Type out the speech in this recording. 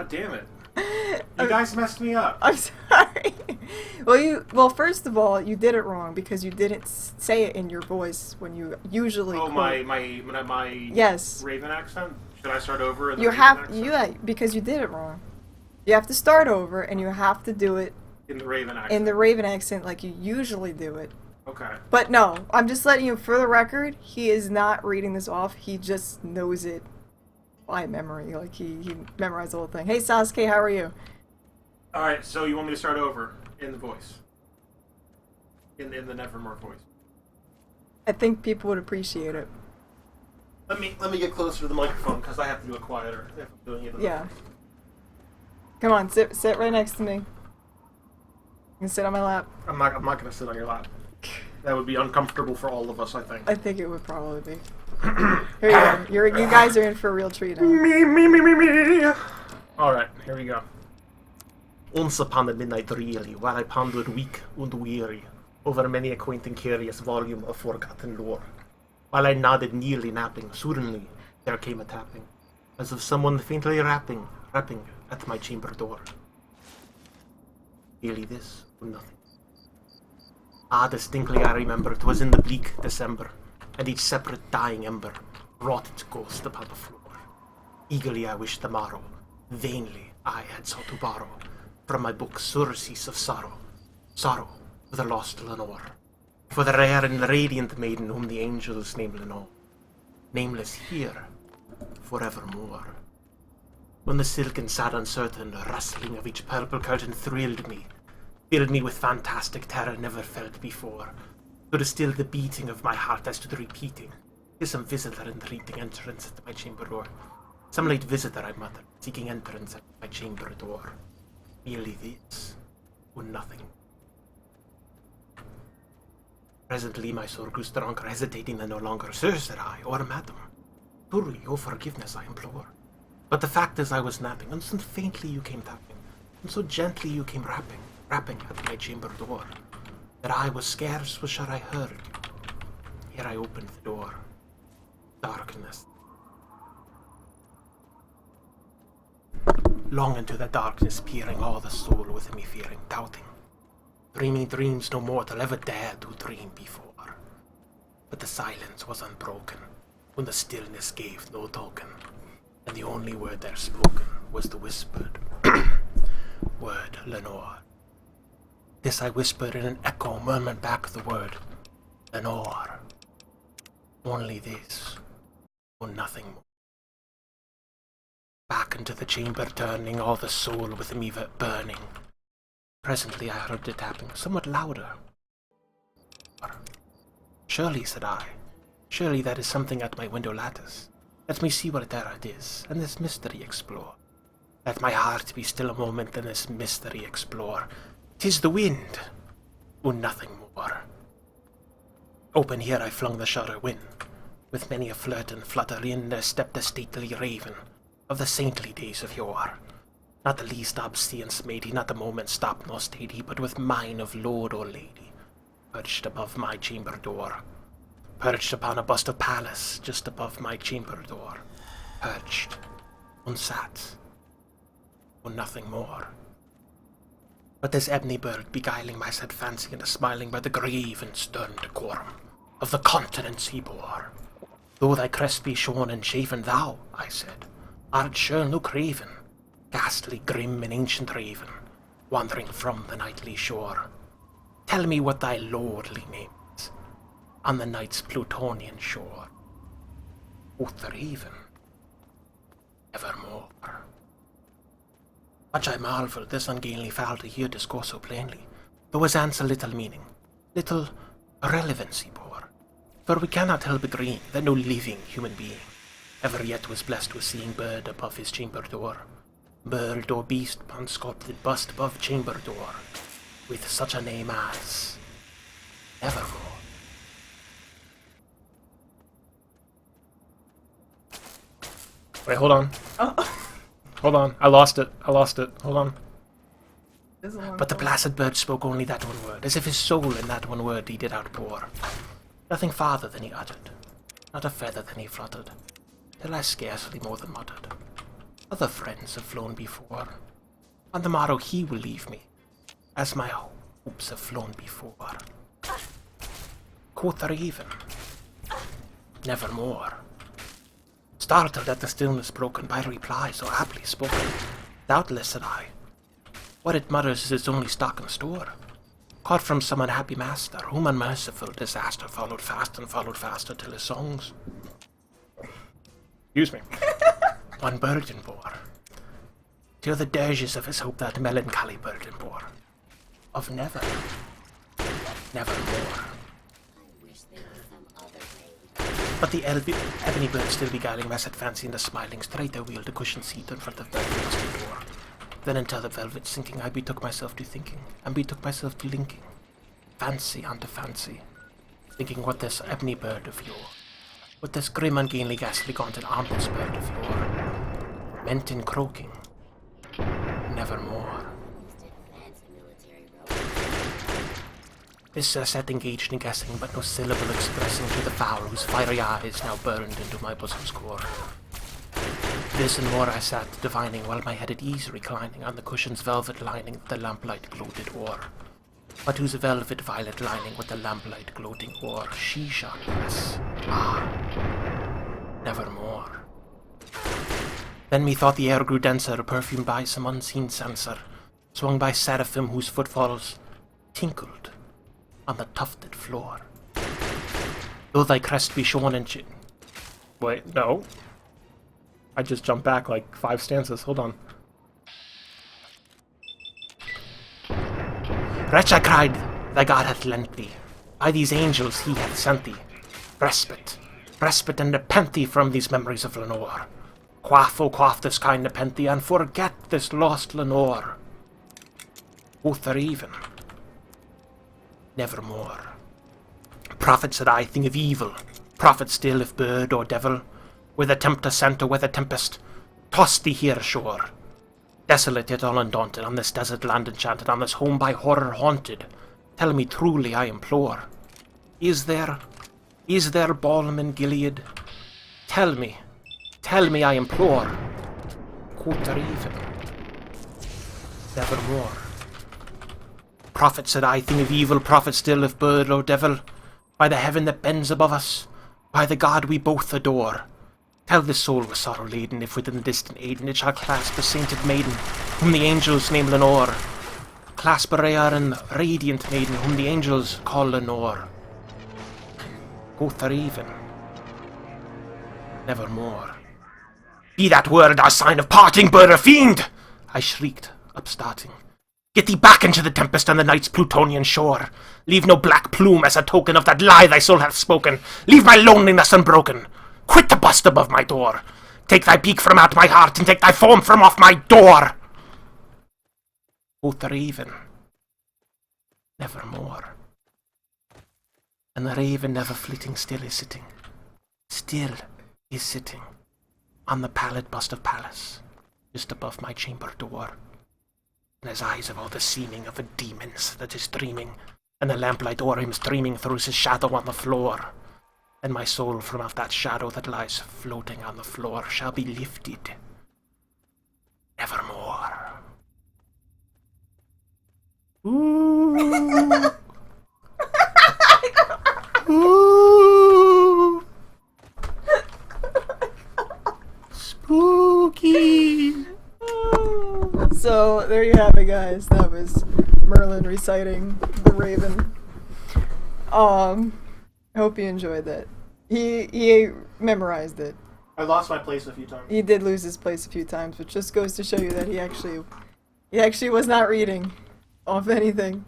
God damn it. You guys messed me up. I'm sorry. Well, first of all, you did it wrong because you didn't say it in your voice when you usually. Oh, quote. my. Yes. Raven accent. Should I start over? In the You Raven have accent? yeah because you did it wrong. You have to start over and you have to do it In the Raven accent. in the Raven accent like you usually do it. Okay. But no, I'm just letting you, for the record, he is not reading this off. He just knows it by memory. Like, he memorized the whole thing. Hey, Sasuke, how are you? Alright, so you want me to start over in the voice? In the Nevermore voice? I think people would appreciate it. Let me get closer to the microphone, because I have to do it quieter if I'm doing it. Yeah. Come on, sit right next to me. You can sit on my lap. I'm not going to sit on your lap. That would be uncomfortable for all of us, I think. I think it would probably be. Here you go. You guys are in for a real treat now. Me. Alright, here we go. Once upon a midnight really, while I pondered weak and weary over many a quaint and curious volume of forgotten lore, while I nodded nearly napping, suddenly there came a tapping, as of someone faintly rapping at my chamber door. Merely this, or nothing. Ah, distinctly I remember 'twas in the bleak December, and each separate dying ember wrought its ghost upon the floor. Eagerly I wished the morrow, vainly I had sought to borrow from my book surcease of sorrow, sorrow for the lost Lenore, for the rare and radiant maiden whom the angels name Lenore, nameless here forevermore. When the silken, sad, uncertain rustling of each purple curtain thrilled me, filled me with fantastic terror never felt before, to distill the beating of my heart as to the repeating, is some visitor entreating entrance at my chamber door. Some late visitor, I muttered, seeking entrance at my chamber door. Merely this, or nothing. Presently my soul grew stronger, hesitating then no longer. Sir, said I, or madam, truly your forgiveness I implore. But the fact is I was napping, and so faintly you came tapping, and so gently you came rapping at my chamber door, that I was scarce was sure I heard you. Here I opened the door. Darkness. Long into the darkness peering, all the soul within me fearing, doubting, dreaming dreams no mortal ever dared to dream before. But the silence was unbroken, when the stillness gave no token, and the only word there spoken was the whispered word Lenore. This I whispered, and an echo murmured back the word Lenore. Only this, or nothing more. Back into the chamber turning, all the soul within me burning. Presently I heard the tapping, somewhat louder. Surely, said I, surely that is something at my window lattice. Let me see what there it is, and this mystery explore. Let my heart be still a moment, and this mystery explore. 'Tis the wind, or nothing more. Open here I flung the shutter win. With many a flirt and flutter in there stepped a stately raven, of the saintly days of yore. Not the least obsceence made he, not a moment stopped nor stayed he, but with mine of lord or lady, perched above my chamber door. Perched upon a bust of Pallas, just above my chamber door. Perched, and sat, or nothing more. But this ebony bird beguiling my sad fancy into smiling by the grave and stern decorum of the countenance he bore. Though thy crest be shorn and shaven, thou, I said, art sure no craven, ghastly, grim, and ancient raven, wandering from the nightly shore. Tell me what thy lordly name is, on the night's Plutonian shore. Quoth the raven, evermore. Much I marvelled this ungainly fowl to hear discourse so plainly, though his answer little meaning, little relevancy bore. For we cannot help agreeing that no living human being ever yet was blessed with seeing bird above his chamber door, bird or beast upon sculpted bust above chamber door, with such a name as Evermore. Wait, hold on. Oh. Hold on. I lost it. Hold on. But the But placid bird spoke only that one word, as if his soul in that one word he did outpour. Nothing farther than he uttered, not a feather than he fluttered, till I scarcely more than muttered. Other friends have flown before. On the morrow he will leave me, as my hopes have flown before. Quoth the raven, nevermore. Startled at the stillness broken by a reply so aptly spoken, doubtless, said I, what it mutters is its only stock and store, caught from some unhappy master, whom unmerciful disaster followed fast and followed faster till his songs, excuse me, one burden bore, till the dirges of his hope that melancholy burden bore, of never, nevermore. But the ebony bird still beguiling my sad fancy in the smiling straight I wheeled a cushioned seat in front of the velvet door. Then into the velvet sinking I betook myself to thinking, and betook myself to linking, fancy unto fancy, thinking what this ebony bird of yore, what this grim ungainly ghastly gaunted armless bird of yore, meant in croaking, nevermore. This sat engaged in guessing, but no syllable expressing to the fowl whose fiery eyes now burned into my bosom's core. This and more I sat divining, while my head at ease reclining on the cushion's velvet lining that the lamplight gloated o'er, but whose velvet violet lining with the lamplight gloating o'er she shall bless, nevermore. Then methought the air grew denser, perfumed by some unseen censer, swung by seraphim whose footfalls tinkled on the tufted floor. Though thy crest be shorn and wait, no. I just jumped back like 5 stanzas, hold on. Wretch, I cried, thy God hath lent thee, by these angels he hath sent thee, respite, and repent thee from these memories of Lenore. Quaff, oh quaff this kind nepenthe, and forget this lost Lenore. Quoth the raven, nevermore. Prophet, said I, thing of evil, prophet still if bird or devil, where the tempter sent or where the tempest tossed thee here ashore. Desolate yet all undaunted, on this desert land enchanted, on this home by horror haunted, tell me truly, I implore, is there balm in Gilead? Tell me, I implore. Quoth the raven, nevermore. Prophet, said I, thing of evil, prophet still if bird or devil, by the heaven that bends above us, by the God we both adore, tell this soul with sorrow laden, if within the distant Aiden it shall clasp a sainted maiden, whom the angels name Lenore, clasp a rare and radiant maiden, whom the angels call Lenore. Quoth the raven, nevermore. Be that word our sign of parting, bird or fiend! I shrieked, upstarting. Get thee back into the tempest and the night's Plutonian shore. Leave no black plume as a token of that lie thy soul hath spoken. Leave my loneliness unbroken. Quit the bust above my door. Take thy beak from out my heart, and take thy form from off my door. Quoth the raven, nevermore. And the raven, never flitting, still is sitting on the pallid bust of Pallas, just above my chamber door. And his eyes have all the seeming of a demon's that is dreaming, and the lamplight o'er him streaming throws his shadow on the floor. And my soul from off that shadow that lies floating on the floor shall be lifted nevermore. Ooh. Ooh. Spooky. So, there you have it, guys. That was Merlin reciting The Raven. I hope you enjoyed that. He memorized it. I lost my place a few times. He did lose his place a few times, which just goes to show you that he actually was not reading off anything.